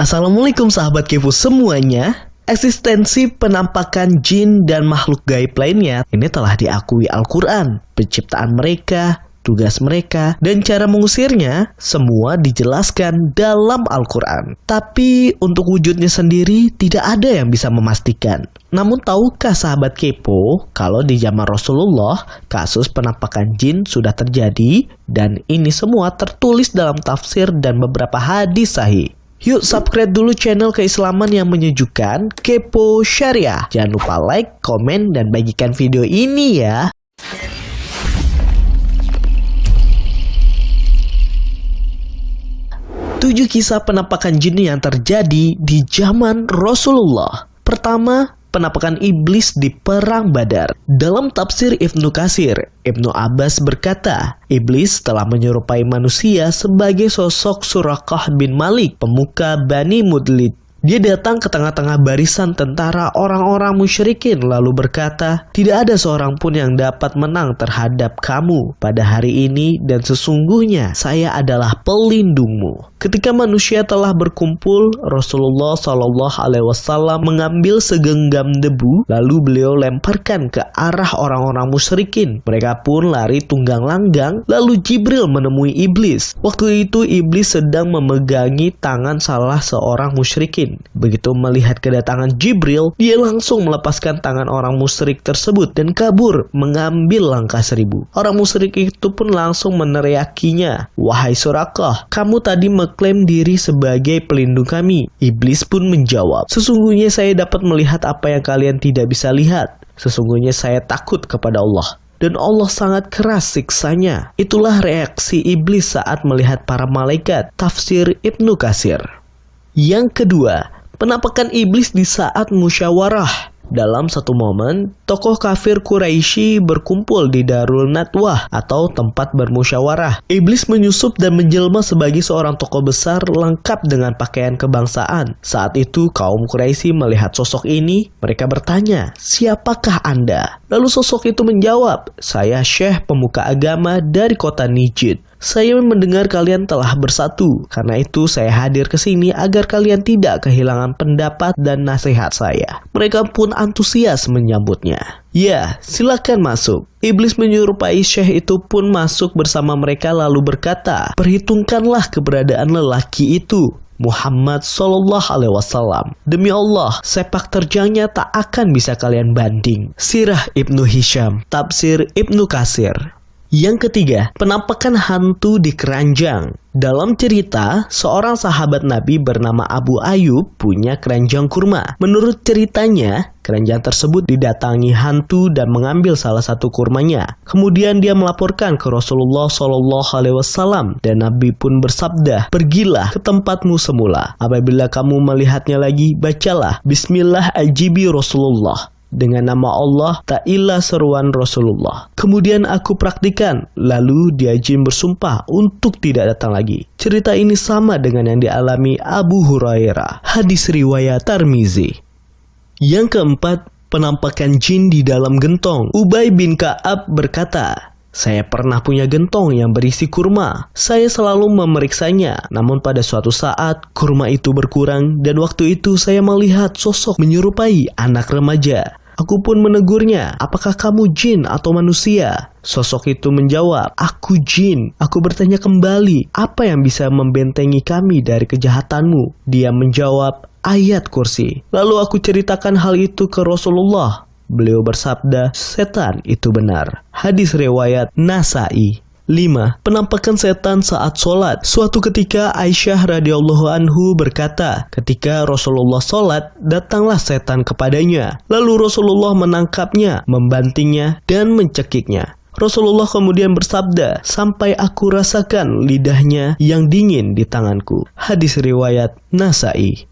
Assalamualaikum sahabat kepo semuanya. Eksistensi penampakan jin dan makhluk gaib lainnya ini telah diakui Al-Quran. Penciptaan mereka, tugas mereka, dan cara mengusirnya semua dijelaskan dalam Al-Quran. Tapi untuk wujudnya sendiri tidak ada yang bisa memastikan. Namun tahukah sahabat kepo kalau di zaman Rasulullah kasus penampakan jin sudah terjadi dan ini semua tertulis dalam tafsir dan beberapa hadis sahih. Yuk subscribe dulu channel keislaman yang menyejukkan, Kepo Syariah. Jangan lupa like, komen, dan bagikan video ini ya. Tujuh kisah penampakan jin yang terjadi di zaman Rasulullah. Pertama, penampakan iblis di Perang Badar. Dalam tafsir Ibnu Katsir, Ibnu Abbas berkata, iblis telah menyerupai manusia sebagai sosok Surakah bin Malik, pemuka Bani Mudlid. Dia datang ke tengah-tengah barisan tentara orang-orang musyrikin lalu berkata, tidak ada seorang pun yang dapat menang terhadap kamu pada hari ini dan sesungguhnya saya adalah pelindungmu. Ketika manusia telah berkumpul, Rasulullah SAW mengambil segenggam debu lalu beliau lemparkan ke arah orang-orang musyrikin. Mereka pun lari tunggang langgang lalu Jibril menemui iblis. Waktu itu iblis sedang memegangi tangan salah seorang musyrikin. Begitu melihat kedatangan Jibril, dia langsung melepaskan tangan orang musyrik tersebut dan kabur mengambil langkah 1000. Orang musyrik itu pun langsung meneriakinya, wahai Surakah, kamu tadi mengklaim diri sebagai pelindung kami. Iblis pun menjawab, sesungguhnya saya dapat melihat apa yang kalian tidak bisa lihat. Sesungguhnya saya takut kepada Allah dan Allah sangat keras siksanya. Itulah reaksi iblis saat melihat para malaikat. Tafsir Ibnu Katsir. Yang kedua, penampakan iblis di saat musyawarah. Dalam satu momen, tokoh kafir Quraisy berkumpul di Darul Nadwah atau tempat bermusyawarah. Iblis menyusup dan menjelma sebagai seorang tokoh besar lengkap dengan pakaian kebangsaan. Saat itu kaum Quraisy melihat sosok ini, mereka bertanya, siapakah Anda? Lalu sosok itu menjawab, saya Syekh pemuka agama dari kota Najd. Saya mendengar kalian telah bersatu, karena itu saya hadir ke sini agar kalian tidak kehilangan pendapat dan nasihat saya. Mereka pun antusias menyambutnya. Ya, silakan masuk. Iblis menyerupai Syekh itu pun masuk bersama mereka lalu berkata, perhitungkanlah keberadaan lelaki itu, Muhammad SAW. Demi Allah, sepak terjangnya tak akan bisa kalian banding. Sirah Ibnu Hisham, Tafsir Ibnu Katsir. Yang ketiga, penampakan hantu di keranjang. Dalam cerita, seorang sahabat Nabi bernama Abu Ayyub punya keranjang kurma. Menurut ceritanya, keranjang tersebut didatangi hantu dan mengambil salah satu kurmanya. Kemudian dia melaporkan ke Rasulullah SAW dan Nabi pun bersabda, pergilah ke tempatmu semula. Apabila kamu melihatnya lagi, bacalah Bismillah ajibi Rasulullah. Dengan nama Allah, ta'ilah seruan Rasulullah. Kemudian aku praktikan, lalu dia jin bersumpah untuk tidak datang lagi. Cerita ini sama dengan yang dialami Abu Hurairah. Hadis riwayat Tirmizi. Yang keempat, penampakan jin di dalam gentong. Ubay bin Ka'ab berkata, saya pernah punya gentong yang berisi kurma. Saya selalu memeriksanya, namun pada suatu saat kurma itu berkurang dan waktu itu saya melihat sosok menyerupai anak remaja. Aku pun menegurnya, apakah kamu jin atau manusia? Sosok itu menjawab, aku jin. Aku bertanya kembali, apa yang bisa membentengi kami dari kejahatanmu? Dia menjawab, ayat kursi. Lalu aku ceritakan hal itu ke Rasulullah. Beliau bersabda, setan itu benar. Hadis riwayat Nasa'i. 5. Penampakan setan saat sholat. Suatu ketika Aisyah radhiyallahu anhu berkata, ketika Rasulullah sholat, datanglah setan kepadanya. Lalu Rasulullah menangkapnya, membantingnya, dan mencekiknya. Rasulullah kemudian bersabda, sampai aku rasakan lidahnya yang dingin di tanganku. Hadis riwayat Nasa'i.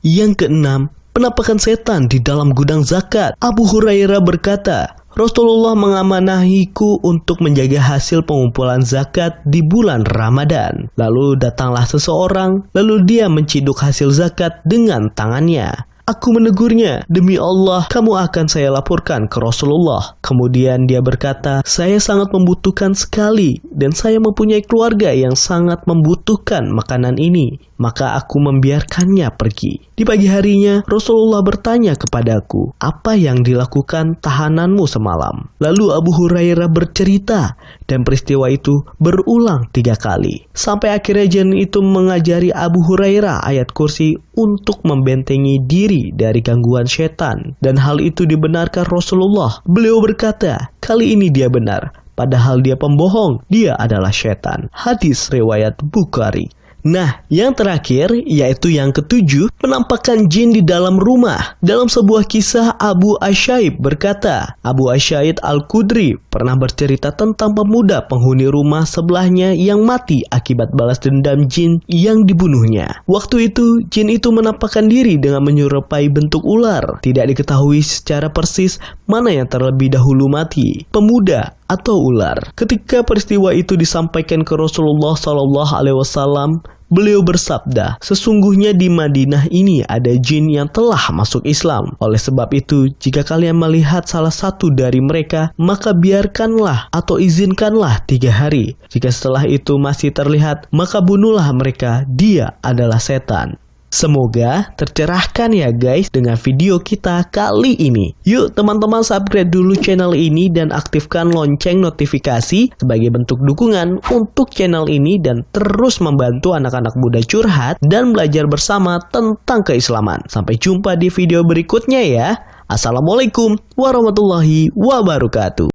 Yang keenam, penampakan setan di dalam gudang zakat. Abu Hurairah berkata, Rasulullah mengamanahiku untuk menjaga hasil pengumpulan zakat di bulan Ramadan. Lalu datanglah seseorang, lalu dia menciduk hasil zakat dengan tangannya. Aku menegurnya, demi Allah, kamu akan saya laporkan ke Rasulullah. Kemudian dia berkata, saya sangat membutuhkan sekali, dan saya mempunyai keluarga yang sangat membutuhkan makanan ini. maka aku membiarkannya pergi. Di pagi harinya, Rasulullah bertanya kepadaku, apa yang dilakukan tahananmu semalam? Lalu Abu Hurairah bercerita, dan peristiwa itu berulang 3 kali. Sampai akhirnya jin itu mengajari Abu Hurairah ayat kursi untuk membentengi diri dari gangguan setan. Dan hal itu dibenarkan Rasulullah. Beliau berkata, kali ini dia benar. Padahal dia pembohong, dia adalah setan. Hadis riwayat Bukhari. Nah, yang terakhir, yaitu yang ketujuh, penampakan jin di dalam rumah. Dalam sebuah kisah, Abu Asyaib berkata, Abu Asyaib Al-Khudri pernah bercerita tentang pemuda penghuni rumah sebelahnya yang mati akibat balas dendam jin yang dibunuhnya. Waktu itu, jin itu menampakkan diri dengan menyerupai bentuk ular. Tidak diketahui secara persis mana yang terlebih dahulu mati, pemuda atau ular. Ketika peristiwa itu disampaikan ke Rasulullah SAW, beliau bersabda, sesungguhnya di Madinah ini ada jin yang telah masuk Islam. Oleh sebab itu, jika kalian melihat salah satu dari mereka, maka biarkanlah atau izinkanlah 3 hari. Jika setelah itu masih terlihat, maka bunuhlah mereka. Dia adalah setan. Semoga tercerahkan ya guys dengan video kita kali ini. Yuk teman-teman, subscribe dulu channel ini dan aktifkan lonceng notifikasi sebagai bentuk dukungan untuk channel ini dan terus membantu anak-anak muda curhat dan belajar bersama tentang keislaman. Sampai jumpa di video berikutnya ya. Assalamualaikum warahmatullahi wabarakatuh.